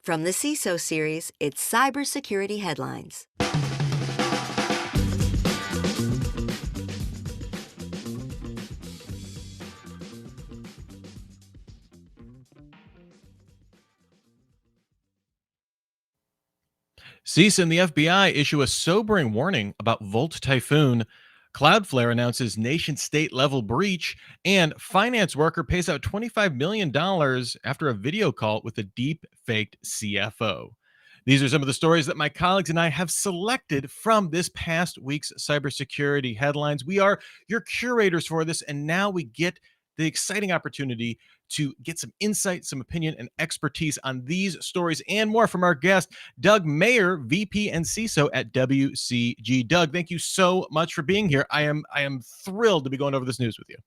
From the CISO Series, it's cybersecurity headlines. CISA and the FBI issue a sobering warning about Volt Typhoon. Cloudflare announces nation-state level breach, and finance worker pays out $25 million after a video call with a deep-faked CFO. These are some of the stories that my colleagues and I have selected from this past week's cybersecurity headlines. We are your curators for this, and now we get the exciting opportunity to get some insight, some opinion, and expertise on these stories and more from our guest, Doug Mayer, VP and CISO at WCG. Doug, thank you so much for being here. I am thrilled to be going over this news with you.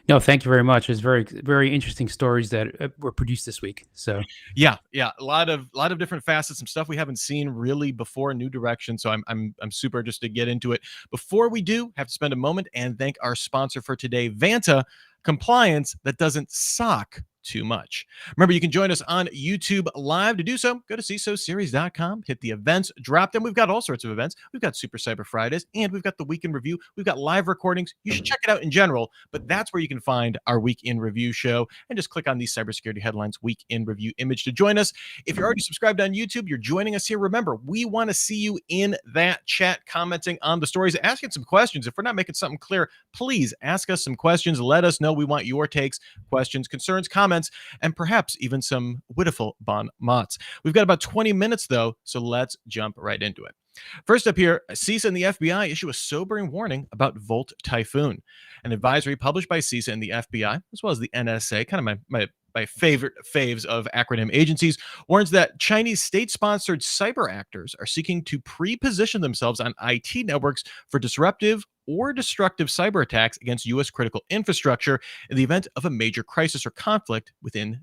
No, thank you very much. It's very interesting stories that were produced this week. So yeah, a lot of different facets, some stuff we haven't seen really before, new direction. So I'm super just to get into it. Before we do, have to spend a moment and thank our sponsor for today, Vanta, compliance that doesn't suck too much. Remember, you can join us on YouTube live. To do so, go to CISOseries.com, hit the events, drop them. We've got all sorts of events. We've got Super Cyber Fridays, and we've got the Week in Review. We've got live recordings. You should check it out in general, but that's where you can find our Week in Review show, and just click on the Cybersecurity Headlines Week in Review image to join us. If you're already subscribed on YouTube, you're joining us here. Remember, we want to see you in that chat, commenting on the stories, asking some questions. If we're not making something clear, please ask us some questions. Let us know. We want your takes, questions, concerns, comments, and perhaps even some wonderful bon mots. We've got about 20 minutes, though, so let's jump right into it. First up here, CISA and the FBI issue a sobering warning about Volt Typhoon. An advisory published by CISA and the FBI, as well as the NSA, kind of my favorite faves of acronym agencies, warns that Chinese state-sponsored cyber actors are seeking to pre-position themselves on IT networks for disruptive or destructive cyber attacks against U.S. critical infrastructure in the event of a major crisis or conflict with the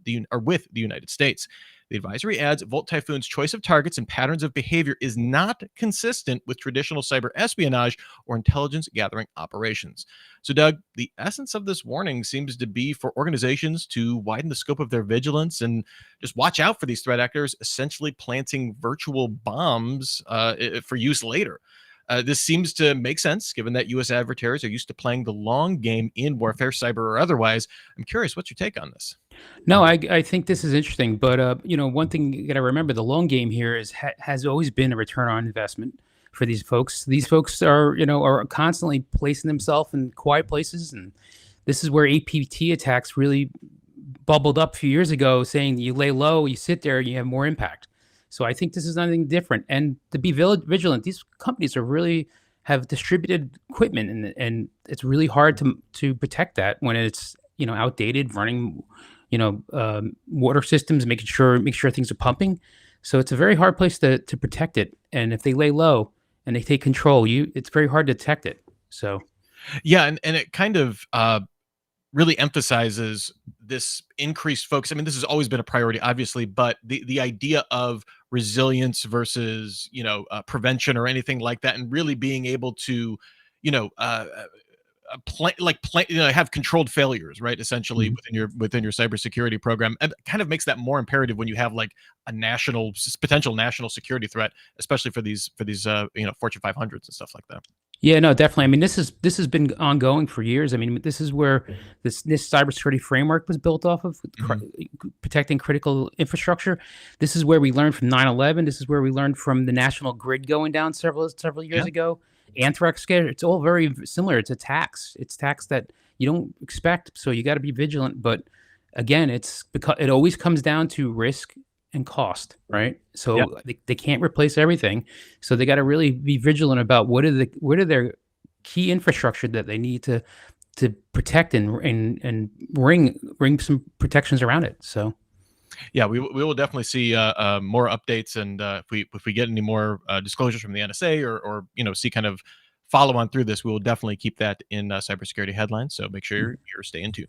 United States. The advisory adds Volt Typhoon's choice of targets and patterns of behavior is not consistent with traditional cyber espionage or intelligence gathering operations. So, Doug, the essence of this warning seems to be for organizations to widen the scope of their vigilance and just watch out for these threat actors essentially planting virtual bombs for use later. This seems to make sense given that U.S. adversaries are used to playing the long game in warfare, cyber or otherwise. I'm curious, what's your take on this? No, I think this is interesting, but one thing you got to remember: the long game here has always been a return on investment for these folks. These folks are constantly placing themselves in quiet places, and this is where APT attacks really bubbled up a few years ago, saying you lay low, you sit there, you have more impact. So I think this is nothing different. And to be vigilant, these companies have distributed equipment, and it's really hard to protect that when it's outdated, running water systems, make sure things are pumping. So it's a very hard place to protect it. And if they lay low and they take control, it's very hard to detect it. So yeah, and it kind of really emphasizes this increased focus. I mean, this has always been a priority, obviously, but the idea of resilience versus, prevention or anything like that, and really being able to, have controlled failures, right? Essentially within your cybersecurity program, and kind of makes that more imperative when you have like a potential national security threat, especially for these Fortune 500s and stuff like that. Yeah, no, definitely. I mean, this has been ongoing for years. I mean, this is where this cybersecurity framework was built off of, protecting critical infrastructure. This is where we learned from 9/11. This is where we learned from the national grid going down several years ago. Anthrax scare. It's all very similar. It's attacks. It's attacks that you don't expect. So you got to be vigilant. But again, it's because it always comes down to risk and cost, right? So they can't replace everything. So they got to really be vigilant about what are their key infrastructure that they need to protect and bring some protections around it. So yeah, we will definitely see more updates, and if we get any more disclosures from the NSA or see kind of follow on through this, we will definitely keep that in cybersecurity headlines. So make sure you're staying tuned.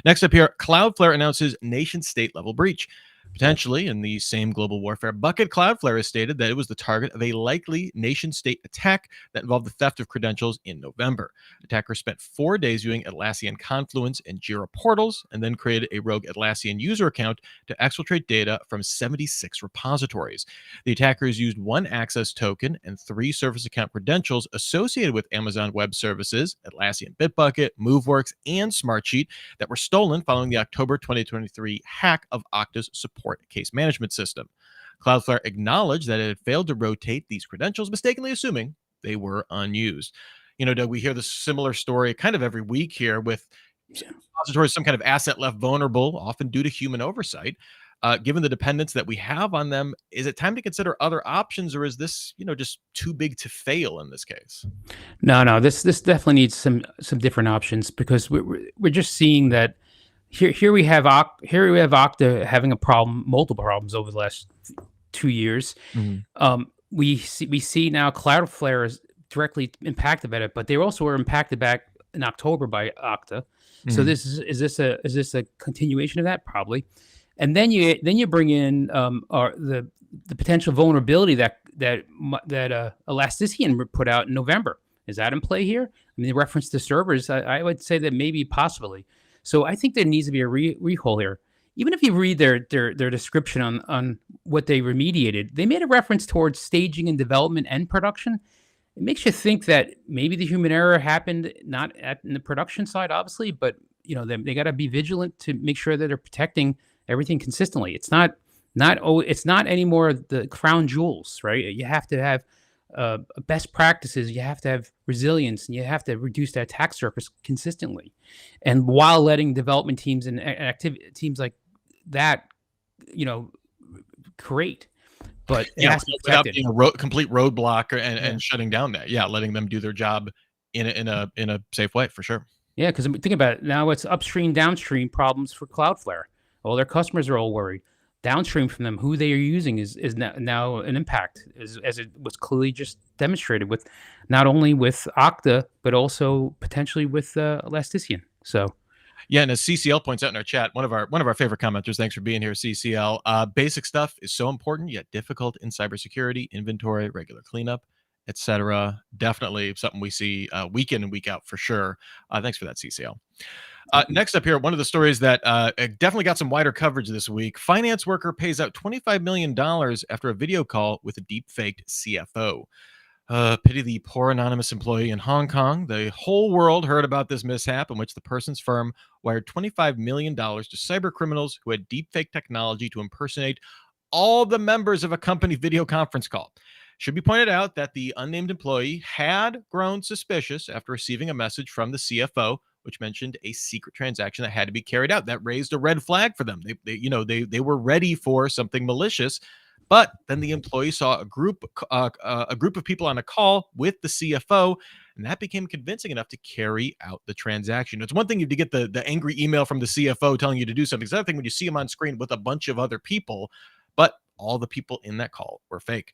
Next up here, Cloudflare announces nation-state level breach. Potentially in the same global warfare bucket, Cloudflare has stated that it was the target of a likely nation-state attack that involved the theft of credentials in November. Attackers spent 4 days viewing Atlassian Confluence and Jira portals, and then created a rogue Atlassian user account to exfiltrate data from 76 repositories. The attackers used one access token and 3 service account credentials associated with Amazon Web Services, Atlassian Bitbucket, Moveworks, and Smartsheet that were stolen following the October 2023 hack of Okta's support case management system. Cloudflare acknowledged that it had failed to rotate these credentials, mistakenly assuming they were unused. Doug, we hear this similar story kind of every week here with repositories, some kind of asset left vulnerable, often due to human oversight. Given the dependence that we have on them, is it time to consider other options, or is this, just too big to fail in this case? No. This definitely needs some different options, because we're just seeing that here we have Okta having multiple problems over the last 2 years. We see now Cloudflare is directly impacted by it, but they also were impacted back in October by Okta. So is this a continuation of that? Probably. And then you bring in the potential vulnerability that Atlassian put out in November. Is that in play here? I mean, the reference to servers, I would say that maybe possibly. So I think there needs to be a recall here. Even if you read their description on what they remediated, they made a reference towards staging and development and production. It makes you think that maybe the human error happened not in the production side, obviously, but they got to be vigilant to make sure that they're protecting everything consistently. It's not anymore the crown jewels, right? You have to have best practices. You have to have resilience, and you have to reduce the attack surface consistently, and while letting development teams and teams like that, create. But it has to be without being a complete roadblock and shutting down that. Yeah, letting them do their job in a safe way, for sure. Yeah, because think about it. Now it's upstream, downstream problems for Cloudflare. All their customers are all worried. Downstream from them, who they are using is now an impact, as it was clearly just demonstrated with not only with Okta, but also potentially with Atlassian. So, yeah, and as CCL points out in our chat, one of our favorite commenters, thanks for being here, CCL. Basic stuff is so important yet difficult in cybersecurity: inventory, regular cleanup, etc. Definitely something we see week in and week out for sure. Thanks for that, CCL. Next up here, one of the stories that definitely got some wider coverage this week. Finance worker pays out $25 million after a video call with a deep-faked CFO. Pity the poor anonymous employee in Hong Kong. The whole world heard about this mishap in which the person's firm wired $25 million to cyber criminals who had deepfake technology to impersonate all the members of a company video conference call. Should be pointed out that the unnamed employee had grown suspicious after receiving a message from the CFO, which mentioned a secret transaction that had to be carried out. That raised a red flag for them. They were ready for something malicious. But then the employee saw a group of people on a call with the CFO, and that became convincing enough to carry out the transaction. It's one thing to get the angry email from the CFO telling you to do something. It's another thing when you see him on screen with a bunch of other people, but all the people in that call were fake.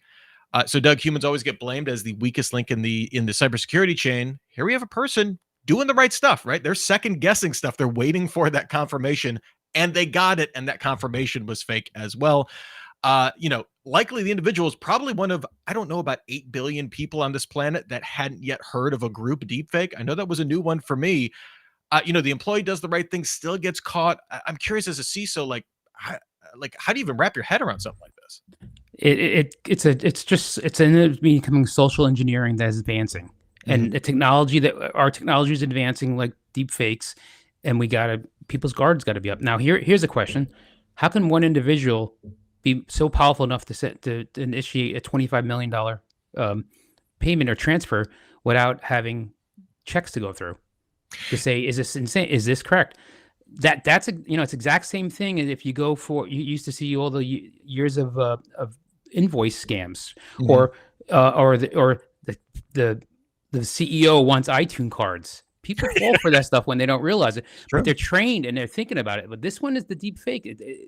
So, Doug, humans always get blamed as the weakest link in the cybersecurity chain. Here we have a person doing the right stuff, right? They're second guessing stuff. They're waiting for that confirmation, and they got it, and that confirmation was fake as well. Likely the individual is probably one of, I don't know, about 8 billion people on this planet that hadn't yet heard of a group deepfake. I know that was a new one for me. The employee does the right thing, still gets caught. I'm curious, as a CISO, how do you even wrap your head around something like this? It's becoming social engineering that is advancing, and our technology is advancing, like deep fakes, and people's guards got to be up. Now here's a question: how can one individual be so powerful enough to initiate a $25 million payment or transfer without having checks to go through to say, is this insane? Is this correct? That's it's exact same thing as if you used to see all the years of invoice scams, or the CEO wants iTunes cards. People fall for that stuff when they don't realize it, but they're trained and they're thinking about it. But this one is the deep fake.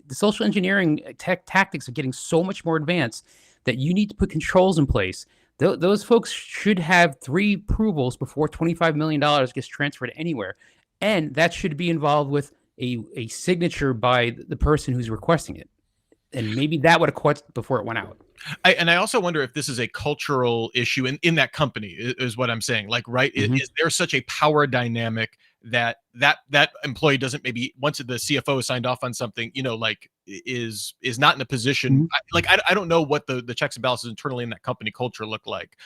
The social engineering tactics are getting so much more advanced that you need to put controls in place. Those folks should have 3 approvals before $25 million gets transferred anywhere. And that should be involved with a signature by the person who's requesting it. And maybe that would have caught before it went out. I also wonder if this is a cultural issue in that company is what I'm saying. Like, right, is there such a power dynamic that employee doesn't, maybe once the CFO signed off on something, like is not in a position. I don't know what the checks and balances internally in that company culture look like.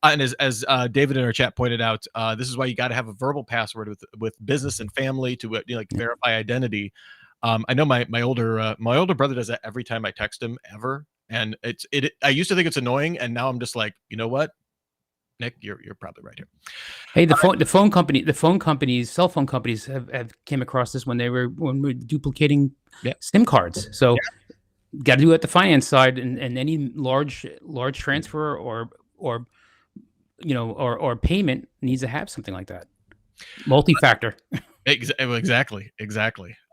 And as David in our chat pointed out, this is why you got to have a verbal password with business and family to verify identity. I know my older brother does that every time I text him ever. And I used to think it's annoying, and now I'm just like, you know what, Nick, you're probably right here. Hey, the phone companies, cell phone companies have came across this when we're duplicating SIM cards. So got to do it at the finance side, and any large transfer or payment needs to have something like that. Multi-factor. Exactly.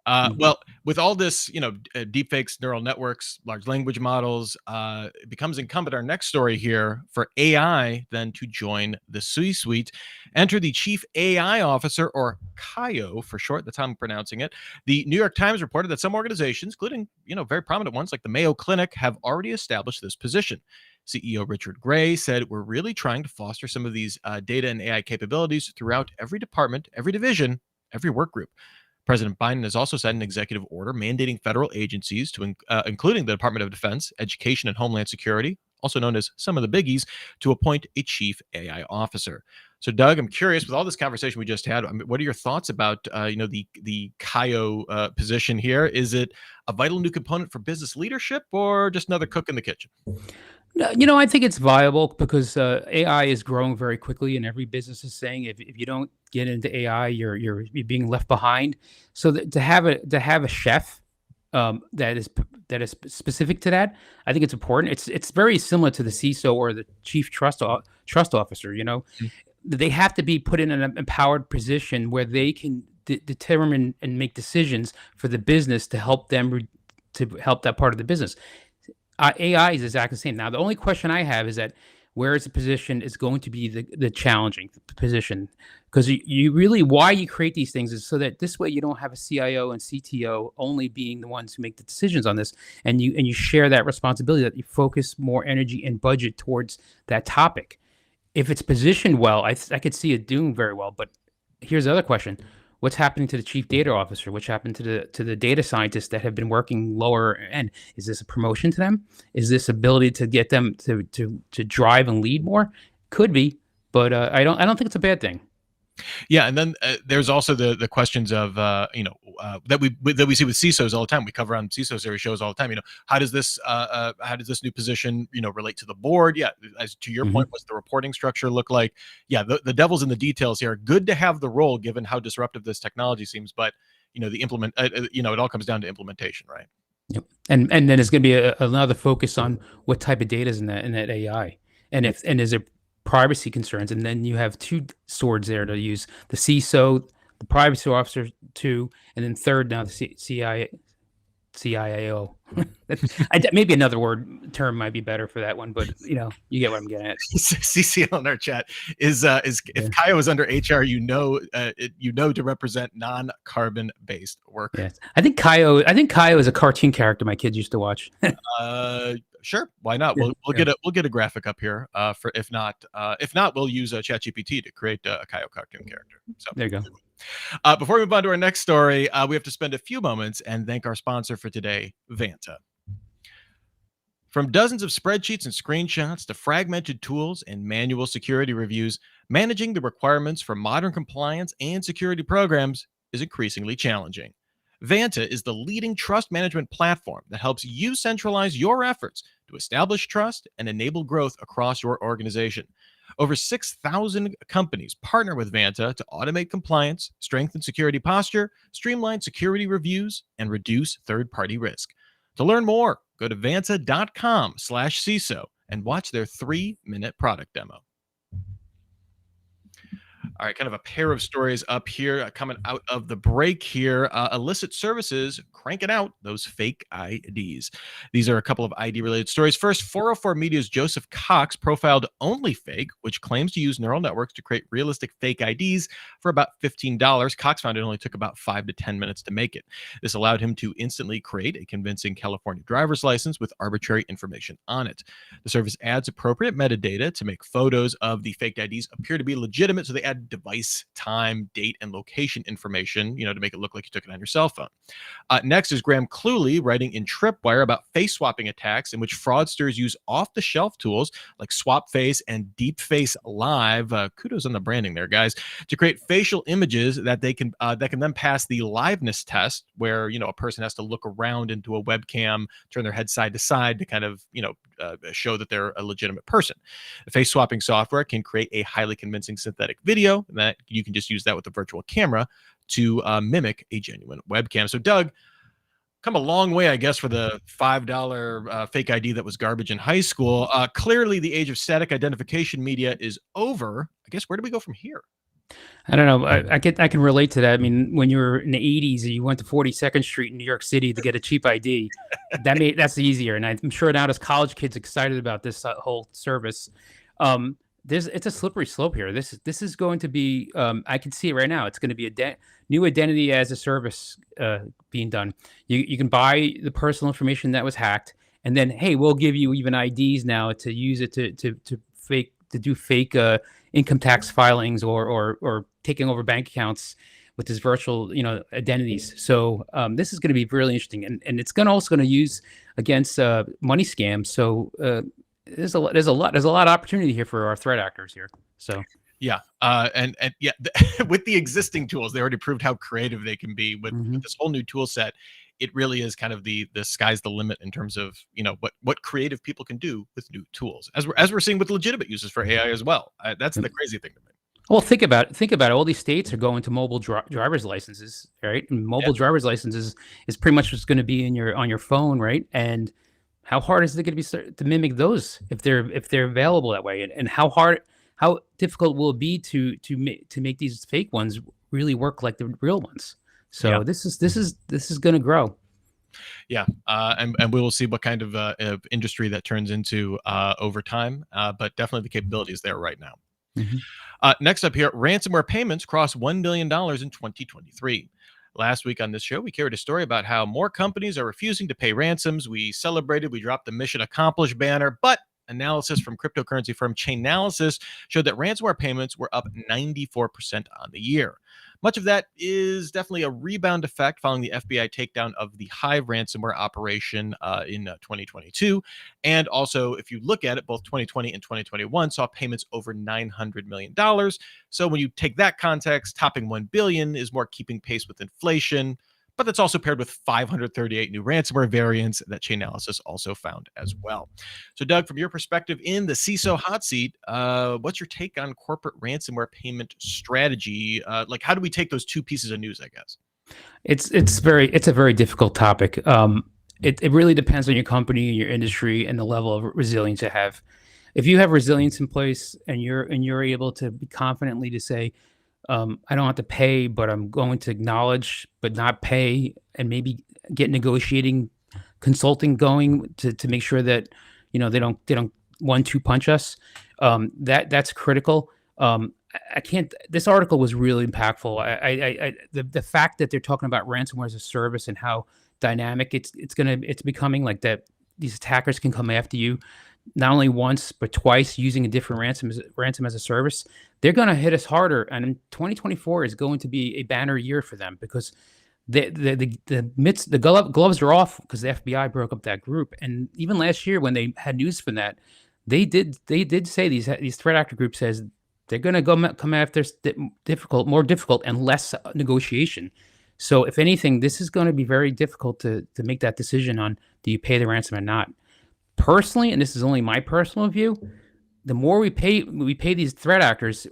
Well, with all this, deepfakes, neural networks, large language models, it becomes incumbent, our next story here, for AI then to join the C-suite. Enter the Chief AI Officer, or CIO for short. That's how I'm pronouncing it. The New York Times reported that some organizations, including, very prominent ones like the Mayo Clinic, have already established this position. CEO Richard Gray said, "We're really trying to foster some of these data and AI capabilities throughout every department, every division, every work group." President Biden has also signed an executive order mandating federal agencies, including the Department of Defense, Education, and Homeland Security, also known as some of the biggies, to appoint a chief AI officer. So, Doug, I'm curious, with all this conversation we just had, what are your thoughts about the CIO position here? Is it a vital new component for business leadership, or just another cook in the kitchen? I think it's viable because AI is growing very quickly, and every business is saying if you don't get into AI, you're being left behind. So to have a chef that is specific to that, I think it's important. It's very similar to the CISO or the chief trust officer. They have to be put in an empowered position where they can determine and make decisions for the business to help them to help that part of the business. AI is exactly the same. Now, the only question I have is that where is the position is going to be the challenging position, because you really, why you create these things is so that this way you don't have a CIO and CTO only being the ones who make the decisions on this, and you share that responsibility, that you focus more energy and budget towards that topic. If it's positioned well, I could see it doing very well. But here's the other question: what's happening to the chief data officer? What's happened to the data scientists that have been working lower end? Is this a promotion to them? Is this ability to get them to drive and lead more? Could be, but I don't think it's a bad thing. Yeah, and then there's also the questions of that we see with CISOs all the time. We cover on CISO Series shows all the time. How does this new position relate to the board? Yeah, as to your point, what's the reporting structure look like? Yeah, the devil's in the details here. Good to have the role given how disruptive this technology seems, but it all comes down to implementation, right? Yep. And then there's going to be another focus on what type of data is in that AI, and is there privacy concerns, and then you have two swords there to use: the CISO, the privacy officer, two, and then third now the CIO. Maybe another term might be better for that one, but you get what I'm getting at. CCL in our chat is if CIO is under HR, to represent non-carbon based work. Yes. I think CIO is a cartoon character my kids used to watch. Sure, why not? We'll get a graphic up here. For if not, we'll use ChatGPT to create a CIO cartoon character. So there you go. Before we move on to our next story, we have to spend a few moments and thank our sponsor for today, Vanta. From dozens of spreadsheets and screenshots to fragmented tools and manual security reviews, managing the requirements for modern compliance and security programs is increasingly challenging. Vanta is the leading trust management platform that helps you centralize your efforts to establish trust and enable growth across your organization. Over 6,000 companies partner with Vanta to automate compliance, strengthen security posture, streamline security reviews, and reduce third-party risk. To learn more, go to vanta.com/CISO and watch their 3-minute product demo. All right, kind of a pair of stories up here coming out of the break here. Illicit services cranking out those fake IDs. These are a couple of ID related stories. First, 404 Media's Joseph Cox profiled OnlyFake, which claims to use neural networks to create realistic fake IDs for about $15. Cox found it only took about 5 to 10 minutes to make it. This allowed him to instantly create a convincing California driver's license with arbitrary information on it. The service adds appropriate metadata to make photos of the faked IDs appear to be legitimate. So they add device, time, date, and location information, to make it look like you took it on your cell phone. Next is Graham Cluley writing in Tripwire about face swapping attacks in which fraudsters use off-the-shelf tools like SwapFace and DeepFace Live. Kudos on the branding there, guys, to create facial images that can then pass the liveness test, where a person has to look around into a webcam, turn their head side to side to kind of show that they're a legitimate person. The face swapping software can create a highly convincing synthetic video that you can just use that with a virtual camera to mimic a genuine webcam. So, Doug, come a long way, I guess, for the $5 fake ID that was garbage in high school. Clearly, the age of static identification media is over. I guess, where do we go from here? I don't know. I can relate to that. I mean, when you were in the 80s and you went to 42nd Street in New York City to get a cheap ID, that's easier. And I'm sure now there's college kids excited about this whole service. It's a slippery slope here. This is going to be. I can see it right now. It's going to be a new identity as a service being done. You can buy the personal information that was hacked, and then hey, we'll give you even IDs now to use it to do fake income tax filings or taking over bank accounts with this virtual identities. So this is going to be really interesting, and it's also going to use against money scams. So there's a lot of opportunity here for our threat actors here. So yeah, and yeah, with the existing tools, they already proved how creative they can be with this whole new tool set. It really is kind of the sky's the limit in terms of what creative people can do with new tools, as we're seeing with legitimate uses for AI as well. That's the crazy thing to me. Well, think about it. All these states are going to mobile driver's licenses, right? And mobile driver's licenses is pretty much what's going to be on your phone, right? And how hard is it going to be to mimic those if they're available that way? And how difficult will it be to make these fake ones really work like the real ones? So this is going to grow. Yeah, and we will see what kind of industry that turns into over time. But definitely the capability is there right now. Next up here, ransomware payments crossed $1 billion in 2023. Last week on this show, we carried a story about how more companies are refusing to pay ransoms. We dropped the mission accomplished banner, but analysis from cryptocurrency firm Chainalysis showed that ransomware payments were up 94% on the year. Much of that is definitely a rebound effect following the FBI takedown of the Hive ransomware operation in 2022. And also, if you look at it, both 2020 and 2021 saw payments over $900 million. So when you take that context, topping 1 billion is more keeping pace with inflation. But that's also paired with 538 new ransomware variants that Chainalysis also found as well. So, Doug, from your perspective in the CISO hot seat, what's your take on corporate ransomware payment strategy? How do we take those two pieces of news, I guess? It's a very difficult topic. It really depends on your company, your industry, and the level of resilience you have. If you have resilience in place and you're able to be confidently to say, I don't have to pay, but I'm going to acknowledge, but not pay, and maybe get negotiating consulting going to make sure that they don't 1-2 punch us. That's critical. I can't. This article was really impactful. The fact that they're talking about ransomware as a service and how dynamic it's becoming, like that. These attackers can come after you not only once but twice using a different ransom as a service. They're going to hit us harder, and 2024 is going to be a banner year for them because the gloves are off because the FBI broke up that group. And even last year when they had news from that, they did say these threat actor groups says they're going to come after more difficult and less negotiation. So if anything, this is going to be very difficult to make that decision on do you pay the ransom or not. Personally, and this is only my personal view, the more we pay these threat actors,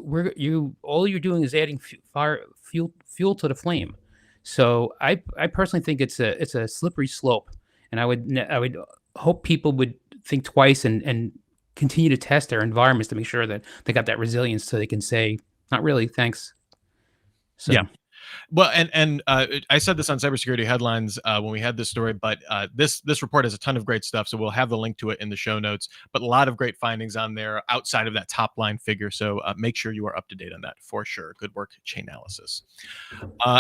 all you're doing is adding fuel to the flame. So I personally think it's a slippery slope, and I would hope people would think twice and continue to test their environments to make sure that they got that resilience so they can say not really. Thanks. So. Yeah. Well, and I said this on cybersecurity headlines when we had this story, but this report has a ton of great stuff, so we'll have the link to it in the show notes. But a lot of great findings on there outside of that top line figure. So make sure you are up to date on that for sure. Good work, Chainalysis.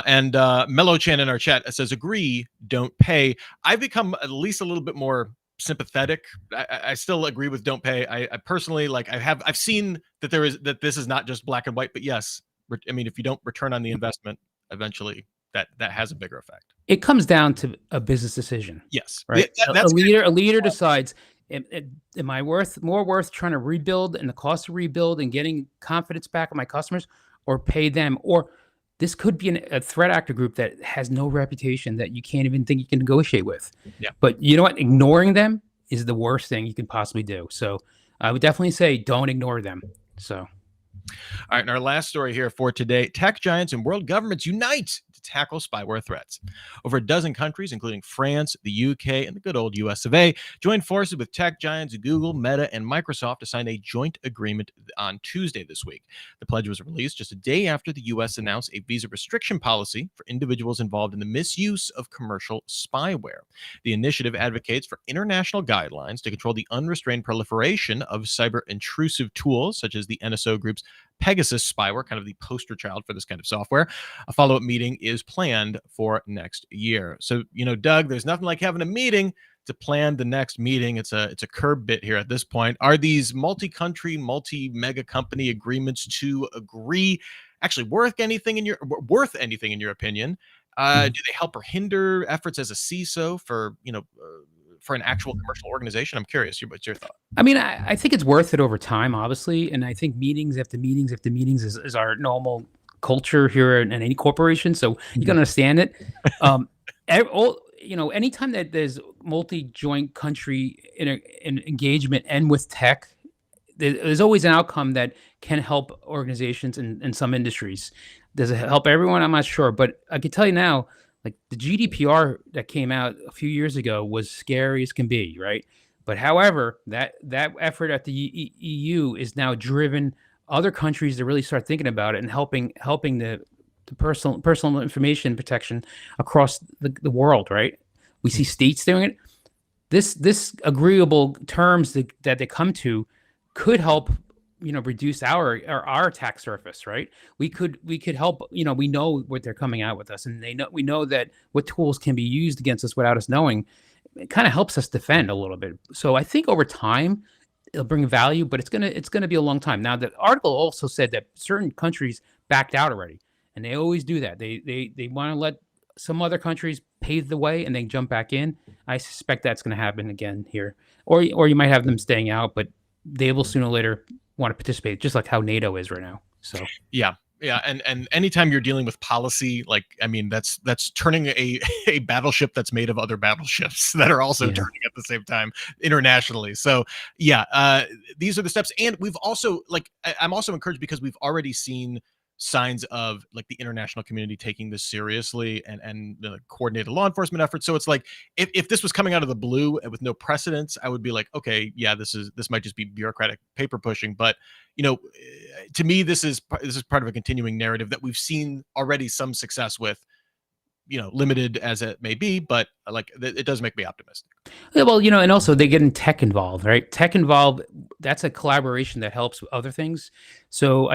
And Mellow Chan in our chat says, "Agree, don't pay." I've become at least a little bit more sympathetic. I still agree with don't pay. I personally I've seen that this is not just black and white, but yes. I mean, if you don't return on the investment, eventually that has a bigger effect. It comes down to a business decision. Yes, right. A leader decides, am I more worth trying to rebuild and the cost to rebuild and getting confidence back of my customers, or pay them? Or this could be a threat actor group that has no reputation, that you can't even think you can negotiate with. Yeah. But you know what? Ignoring them is the worst thing you can possibly do. So I would definitely say don't ignore them. So. All right, and our last story here for today: tech giants and world governments unite to tackle spyware threats. Over a dozen countries, including France, the UK, and the good old US of A, joined forces with tech giants Google, Meta, and Microsoft to sign a joint agreement on Tuesday this week. The pledge was released just a day after the US announced a visa restriction policy for individuals involved in the misuse of commercial spyware. The initiative advocates for international guidelines to control the unrestrained proliferation of cyber intrusive tools, such as the NSO Group's Pegasus spyware, kind of the poster child for this kind of software. A follow-up meeting is planned for next year. So, Doug, there's nothing like having a meeting to plan the next meeting. It's a curb bit here at this point. Are these multi-country, multi-mega company agreements to agree actually worth anything in your opinion? Do they help or hinder efforts as a CISO for an actual commercial organization? I'm curious. What's your thought? I mean, I think it's worth it over time, obviously. And I think meetings after meetings after meetings is our normal culture here in any corporation. So you can understand it. Anytime that there's multi-joint country in engagement and with tech, there's always an outcome that can help organizations in some industries. Does it help everyone? I'm not sure. But I can tell you now, like the GDPR that came out a few years ago was scary as can be, right? But however, that effort at the EU is now driven other countries to really start thinking about it and helping the personal information protection across the world, right? We see states doing it. This agreeable terms that they come to could help reduce our attack surface, right? We could help, we know what they're coming out with us, and we know that what tools can be used against us without us knowing. It kind of helps us defend a little bit. So I think over time it'll bring value, but it's gonna be a long time. Now, the article also said that certain countries backed out already, and they always do that. They want to let some other countries pave the way and then jump back in. I suspect that's going to happen again here, or you might have them staying out, but they will sooner or later want to participate, just like how NATO is right now. So yeah, and anytime you're dealing with policy, that's turning a battleship that's made of other battleships that are also turning at the same time internationally. So these are the steps, and we've also I'm also encouraged because we've already seen signs of the international community taking this seriously and the coordinated law enforcement efforts. So it's like if this was coming out of the blue with no precedence, I would be like, okay, yeah, this might just be bureaucratic paper pushing. But to me, this is part of a continuing narrative that we've seen already some success with, limited as it may be, but it does make me optimistic. Yeah, well, and also they get in tech involved, right? Tech involved, that's a collaboration that helps with other things. So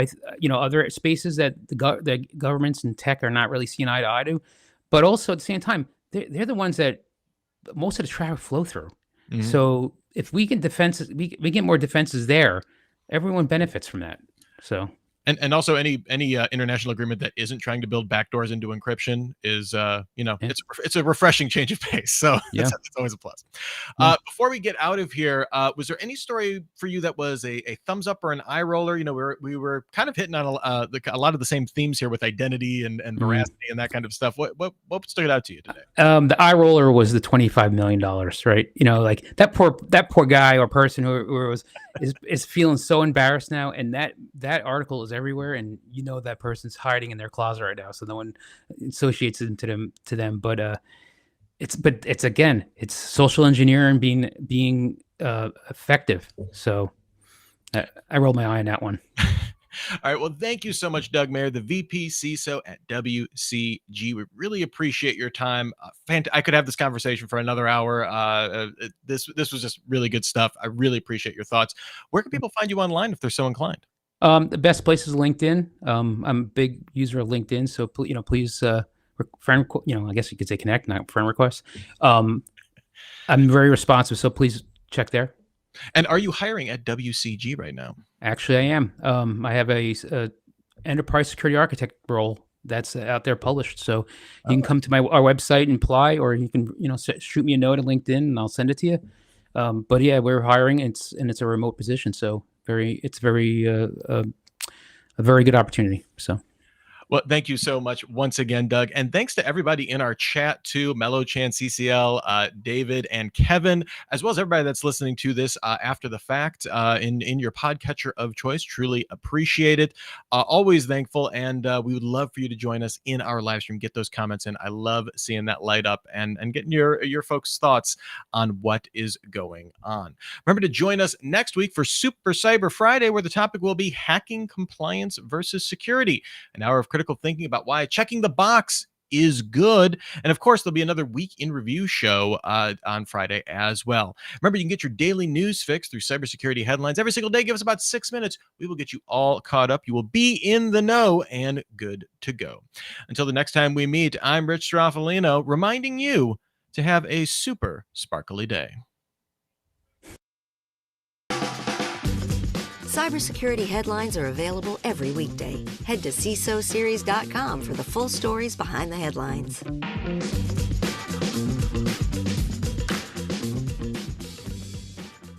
other spaces that the governments and tech are not really seeing eye to eye to, but also at the same time, they're the ones that most of the traffic flow through. Mm-hmm. So if we can we get more defenses there, everyone benefits from that. So. And also any international agreement that isn't trying to build backdoors into encryption is it's a refreshing change of pace. So it's always a plus. Before we get out of here, was there any story for you that was a thumbs up or an eye roller? We were kind of hitting on a lot of the same themes here with identity and veracity and that kind of stuff. What stood out to you today? The eye roller was the $25 million, right? That poor guy or person who is feeling so embarrassed now, and that article is everywhere, and that person's hiding in their closet right now, so no one associates it to them. But it's social engineering being effective. So I rolled my eye on that one. All right. Well, thank you so much, Doug Mayer, the VP CISO at WCG. We really appreciate your time. I could have this conversation for another hour. This was just really good stuff. I really appreciate your thoughts. Where can people find you online if they're so inclined? The best place is LinkedIn. I'm a big user of LinkedIn, so please, friend, I guess you could say connect, not friend request. I'm very responsive, so please check there. And are you hiring at WCG right now? Actually, I am. I have a enterprise security architect role that's out there published. So you can come to our website and apply, or you can shoot me a note on LinkedIn and I'll send it to you. But yeah, we're hiring. It's a remote position, so it's a very good opportunity. So. Well, thank you so much once again, Doug. And thanks to everybody in our chat too, Mellow Chan, CCL, David, and Kevin, as well as everybody that's listening to this after the fact in your podcatcher of choice. Truly appreciate it. Always thankful. And we would love for you to join us in our live stream. Get those comments in. I love seeing that light up and getting your folks' thoughts on what is going on. Remember to join us next week for Super Cyber Friday, where the topic will be hacking compliance versus security. An hour of critical thinking about why checking the box is good. And of course, there'll be another week in review show on Friday as well. Remember, you can get your daily news fix through cybersecurity headlines every single day. Give us about 6 minutes. We will get you all caught up. You will be in the know and good to go. Until the next time we meet, I'm Rich Stroffolino, reminding you to have a super sparkly day. Cybersecurity headlines are available every weekday. Head to CISOSeries.com for the full stories behind the headlines.